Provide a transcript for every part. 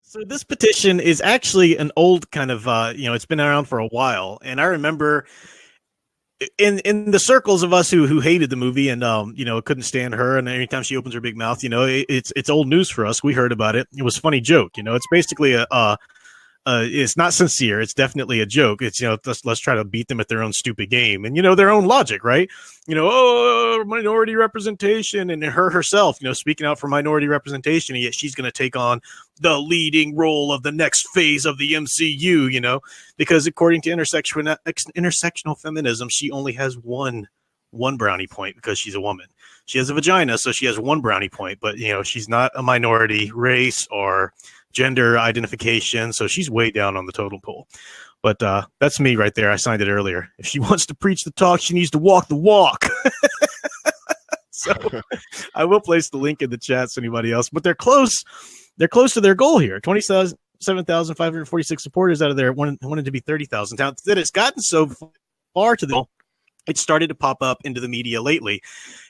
So this petition is actually an old kind of, it's been around for a while. And I remember in the circles of us who hated the movie and, couldn't stand her. And anytime she opens her big mouth, it's old news for us. We heard about it. It was a funny joke. It's basically it's not sincere. It's definitely a joke. It's, let's try to beat them at their own stupid game and, their own logic, right? Minority representation, and her herself, speaking out for minority representation, and yet she's going to take on the leading role of the next phase of the MCU, because according to intersectional feminism, she only has one brownie point because she's a woman. She has a vagina, so she has one brownie point, but, she's not a minority race or gender identification, so she's way down on the totem pole. But that's me right there. I signed it earlier. If she wants to preach the talk, she needs to walk the walk. So I will place the link in the chat so anybody else. But they're close. They're close to their goal here. 27,546 supporters out of there wanted to be 30,000. That it's gotten so far to the goal. It started to pop up into the media lately,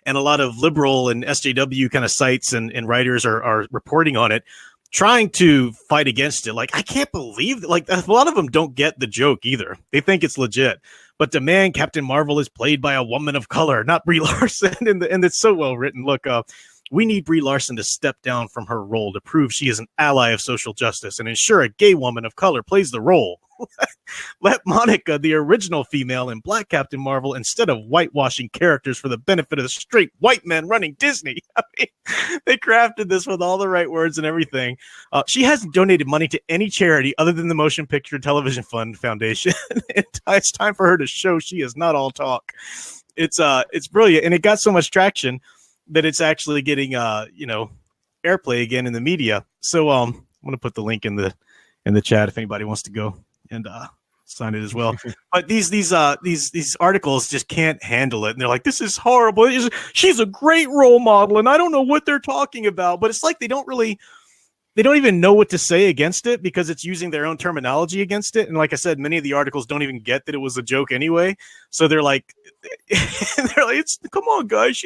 and a lot of liberal and SJW kind of sites and writers are reporting on it, trying to fight against it. Like, I can't believe that, a lot of them don't get the joke either. They think it's legit. But demand Captain Marvel is played by a woman of color, not Brie Larson. And it's so well written. Look, we need Brie Larson to step down from her role to prove she is an ally of social justice and ensure a gay woman of color plays the role. Let Monica, the original female in Black Captain Marvel, instead of whitewashing characters for the benefit of the straight white men running Disney. I mean, they crafted this with all the right words and everything. She hasn't donated money to any charity other than the Motion Picture Television Fund Foundation. It's time for her to show she is not all talk. It's brilliant, and it got so much traction that it's actually getting airplay again in the media. So I'm going to put the link in the chat if anybody wants to go and sign it as well. But these articles just can't handle it, and they're like, "This is horrible. She's a great role model," and I don't know what they're talking about. But it's like they don't even know what to say against it because it's using their own terminology against it. And like I said, many of the articles don't even get that it was a joke anyway. So they're like, come on, guys,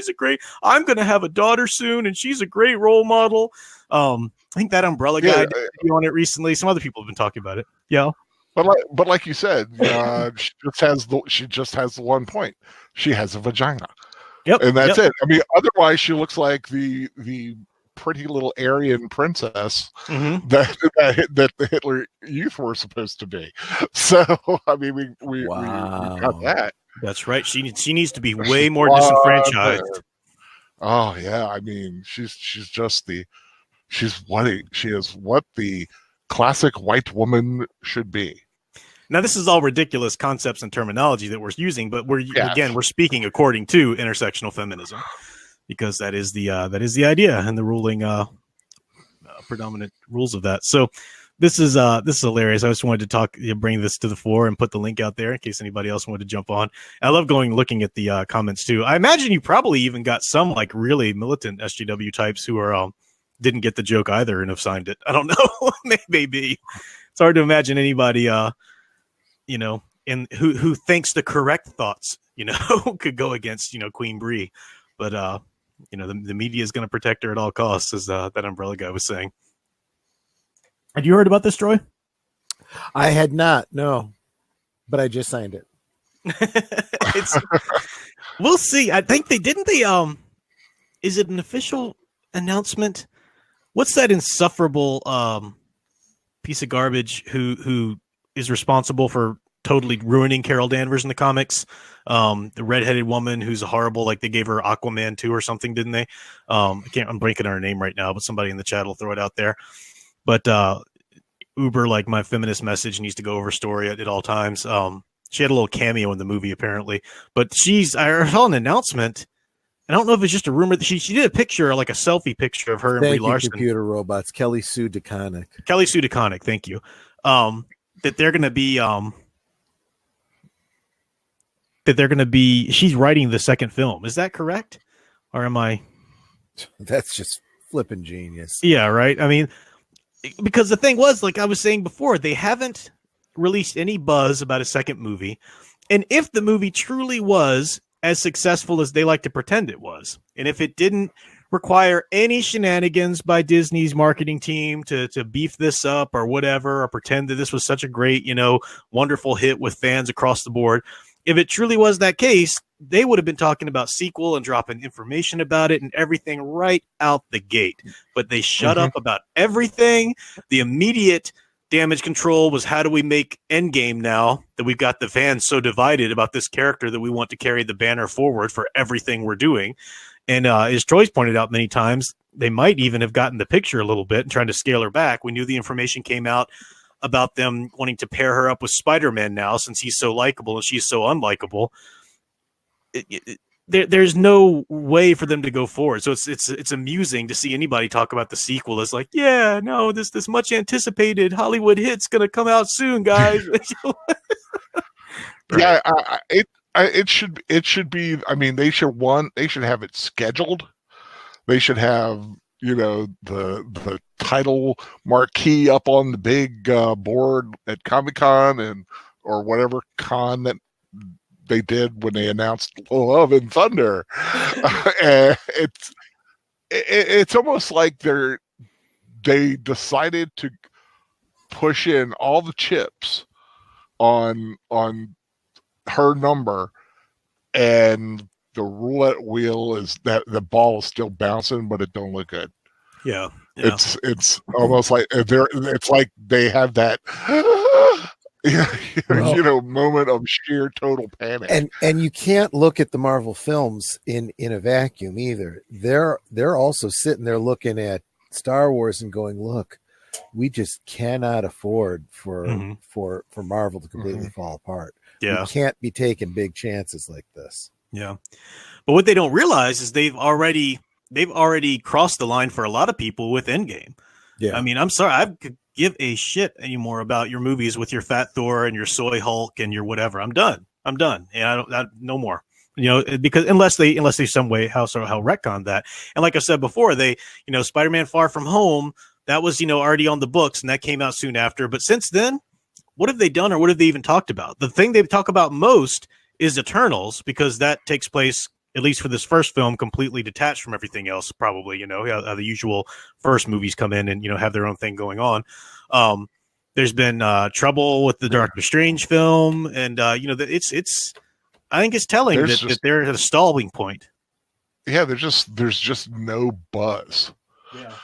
I'm going to have a daughter soon, and she's a great role model. I think that Umbrella guy did a video on it recently. Some other people have been talking about it. Yeah. But like you said, she just has the one point. She has a vagina. Yep. And that's it. I mean, otherwise she looks like the pretty little Aryan princess that the Hitler Youth were supposed to be. So I mean, we got that. That's right. She needs to be way more disenfranchised. Oh yeah, I mean, she is what the classic white woman should be. Now, this is all ridiculous concepts and terminology that we're using, but we're speaking according to intersectional feminism, because that is the idea and the ruling predominant rules of that. So this is hilarious. I just wanted to bring this to the fore and put the link out there in case anybody else wanted to jump on. I love looking at the comments too. I imagine you probably even got some like really militant SJW types who are didn't get the joke either and have signed it. I don't know. Maybe it's hard to imagine anybody, who thinks the correct thoughts, could go against, Queen Brie. But, the media is going to protect her at all costs, as that Umbrella guy was saying. Had you heard about this, Troy? I had not, no, but I just signed it. We'll see. I think they is it an official announcement? What's that insufferable piece of garbage who is responsible for totally ruining Carol Danvers in the comics? The redheaded woman who's horrible, like they gave her Aquaman 2 or something, didn't they? I'm blanking on her name right now, but somebody in the chat will throw it out there. But Uber, like my feminist message, needs to go over story at all times. She had a little cameo in the movie apparently, but I saw an announcement. I don't know if it's just a rumor that she did a picture, like a selfie picture of her and Brie Larson. Computer robots, Kelly Sue DeConnick. Thank you. That they're going to be, she's writing the second film. Is that correct? Or am I? That's just flipping genius. Yeah, right. I mean, because the thing was, like I was saying before, they haven't released any buzz about a second movie. And if the movie truly was as successful as they like to pretend it was, and if it didn't require any shenanigans by Disney's marketing team to beef this up or whatever, or pretend that this was such a great, wonderful hit with fans across the board. If it truly was that case, they would have been talking about sequel and dropping information about it and everything right out the gate. But they shut up about everything. The immediate damage control was, how do we make Endgame now that we've got the fans so divided about this character that we want to carry the banner forward for everything we're doing? And as Troy's pointed out many times, they might even have gotten the picture a little bit and trying to scale her back. We knew the information came out about them wanting to pair her up with Spider-Man now, since he's so likable and she's so unlikable. There's no way for them to go forward. So it's amusing to see anybody talk about the sequel as like, yeah, no, this much anticipated Hollywood hit's gonna come out soon, guys. Yeah, it should be. I mean, they should have it scheduled. They should have the title marquee up on the big board at Comic-Con or whatever con that they did when they announced Love and Thunder. And it's almost like they decided to push in all the chips on her number, and the roulette wheel is that the ball is still bouncing, but it don't look good. Yeah. It's almost like it's like they have that moment of sheer total panic. And you can't look at the Marvel films in a vacuum either. They're also sitting there looking at Star Wars and going, look, we just cannot afford for Marvel to completely fall apart. Yeah. We can't be taking big chances like this. Yeah. But what they don't realize is they've already crossed the line for a lot of people with Endgame. Yeah. I mean, I'm sorry, I could give a shit anymore about your movies with your Fat Thor and your Soy Hulk and your whatever. I'm done. And no more. Because unless they some way how retcon that. And like I said before, they, Spider-Man Far From Home, that was, already on the books and that came out soon after. But since then, what have they done or what have they even talked about? The thing they talk about most is Eternals, because that takes place, at least for this first film, completely detached from everything else, probably, how the usual first movies come in and, have their own thing going on. There's been trouble with the Doctor Strange film. And, I think it's telling that they're at a stalling point. Yeah, there's just no buzz. Yeah.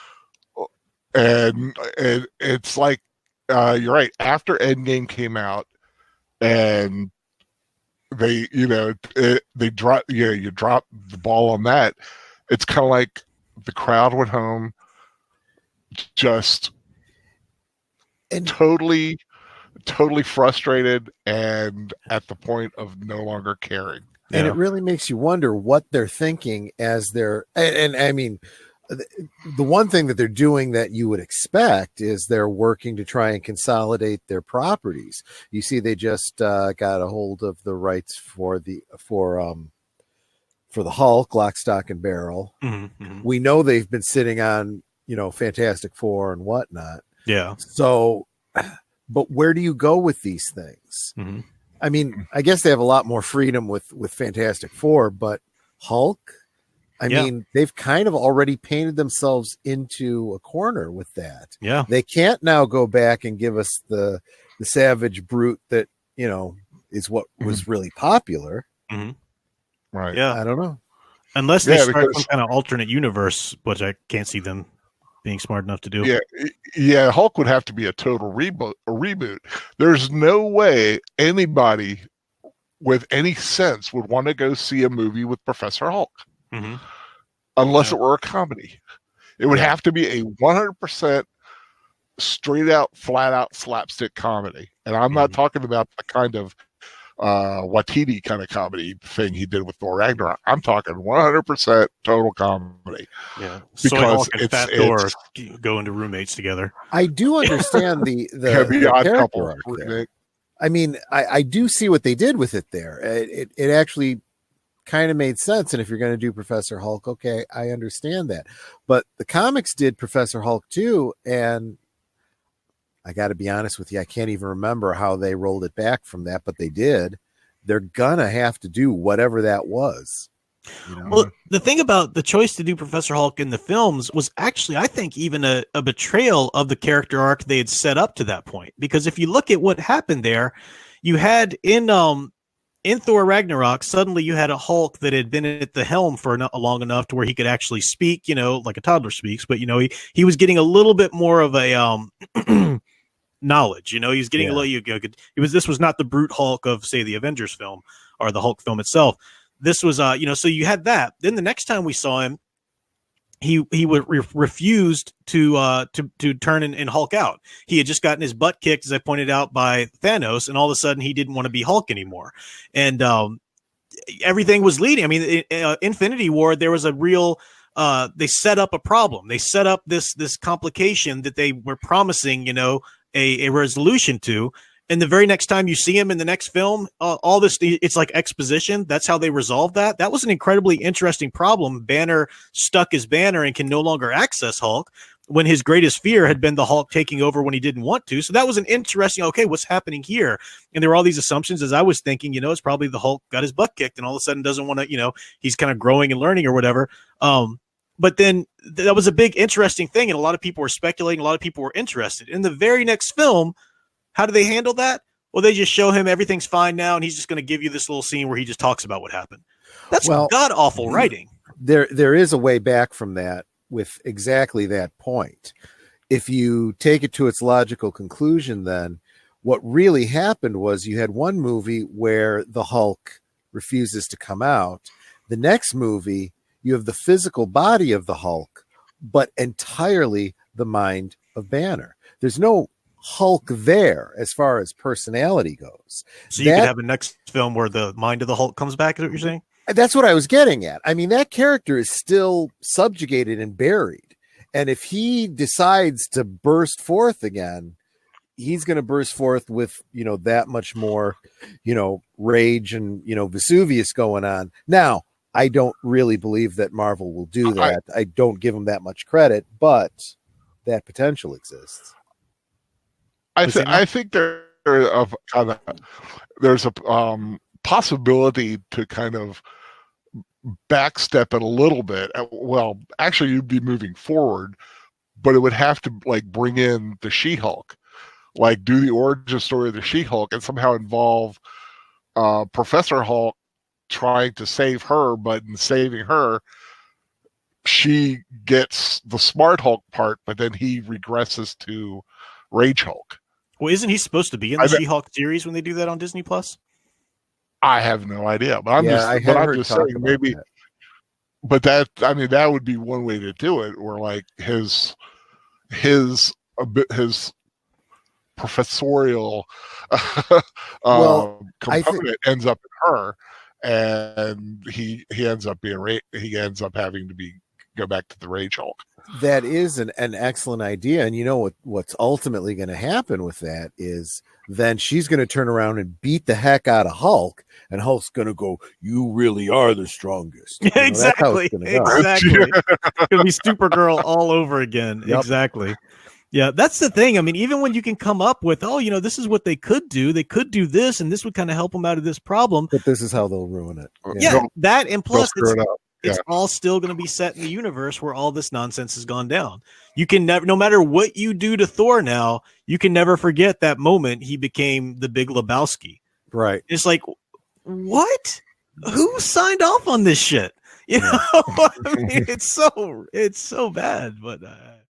And it's like, you're right. After Endgame came out and they drop you drop the ball on that, it's kind of like the crowd went home just totally frustrated and at the point of no longer caring. And it really makes you wonder what they're thinking as they're, and I mean, the one thing that they're doing that you would expect is they're working to try and consolidate their properties. You see, they just got a hold of the rights for the Hulk, Lock, Stock, and Barrel. Mm-hmm. We know they've been sitting on, Fantastic Four and whatnot. Yeah. So, but where do you go with these things? Mm-hmm. I mean, I guess they have a lot more freedom with Fantastic Four, but Hulk, I mean, they've kind of already painted themselves into a corner with that. Yeah. They can't now go back and give us the savage brute that, is what was really popular. Mm-hmm. Right. Yeah. I don't know. Unless they start some kind of alternate universe, which I can't see them being smart enough to do. Yeah. Hulk would have to be a total reboot. There's no way anybody with any sense would want to go see a movie with Professor Hulk. Mm-hmm. Unless it were a comedy. It would have to be a 100% straight out, flat out slapstick comedy. And I'm not talking about the kind of Watiti kind of comedy thing he did with Thor Ragnarok. I'm talking 100% total comedy. Yeah. Because Hulk and Fat Thor go into roommates together. I do understand the odd character couple arc there. I mean, I do see what they did with it there. It actually kind of made sense. And if you're going to do Professor Hulk, okay, I understand that. But the comics did Professor Hulk too, and I got to be honest with you, I can't even remember how they rolled it back from that, but they did. They're gonna have to do whatever that was. You know? Well, the thing about the choice to do Professor Hulk in the films was actually, I think, even a betrayal of the character arc they had set up to that point. Because if you look at what happened there, you had in Thor Ragnarok, suddenly you had a Hulk that had been at the helm for long enough to where he could actually speak, like a toddler speaks, but he was getting a little bit more of a knowledge. He was getting a little. This was not the brute Hulk of, say, the Avengers film or the Hulk film itself. This was, so you had that. Then the next time we saw him, he refused to turn and Hulk out. He had just gotten his butt kicked, as I pointed out, by Thanos, and all of a sudden he didn't want to be Hulk anymore. And everything was leading. I mean, Infinity War, there was a real. They set up a problem. They set up this complication that they were promising, a resolution to. And the very next time you see him in the next film, all this, it's like exposition. That's how they resolved that. That was an incredibly interesting problem. Banner stuck his banner and can no longer access Hulk when his greatest fear had been the Hulk taking over when he didn't want to. So that was an interesting, okay, what's happening here? And there were all these assumptions as I was thinking, it's probably the Hulk got his butt kicked and all of a sudden doesn't want to, he's kind of growing and learning or whatever. But then that was a big, interesting thing. And a lot of people were speculating. A lot of people were interested. In the very next film, how do they handle that? Well, they just show him everything's fine now, and he's just going to give you this little scene where he just talks about what happened. That's god-awful writing. There is a way back from that with exactly that point. If you take it to its logical conclusion, then what really happened was you had one movie where the Hulk refuses to come out. The next movie, you have the physical body of the Hulk, but entirely the mind of Banner. There's no Hulk there as far as personality goes. So you could have a next film where the mind of the Hulk comes back, is what you're saying? That's what I was getting at. I mean, that character is still subjugated and buried. And if he decides to burst forth again, he's going to burst forth with, that much more, rage and, Vesuvius going on. Now, I don't really believe that Marvel will do that. I don't give them that much credit, but that potential exists. I think there's a possibility to kind of backstep it a little bit. Well, actually, you'd be moving forward, but it would have to bring in the She-Hulk, do the origin story of the She-Hulk, and somehow involve Professor Hulk trying to save her, but in saving her, she gets the smart Hulk part, but then he regresses to Rage Hulk. Well, isn't he supposed to be in the She-Hulk series when they do that on Disney Plus? I have no idea, but I'm just saying maybe. That. But that would be one way to do it, where his professorial component ends up in her, and he ends up having to go back to the Rage Hulk. That is an excellent idea. And what's ultimately going to happen with that is then she's going to turn around and beat the heck out of Hulk, and Hulk's going to go, "You really are the strongest." Exactly. Exactly. It's going to be Supergirl all over again. Yep. Exactly. Yeah, that's the thing. I mean, even when you can come up with, this is what they could do. They could do this, and this would kind of help them out of this problem. But this is how they'll ruin it. Yeah, that, and plus it's all still going to be set in the universe where all this nonsense has gone down. You can never, no matter what you do to Thor now, you can never forget that moment he became the Big Lebowski. Right. It's like, what? Who signed off on this shit? I mean, it's so bad, but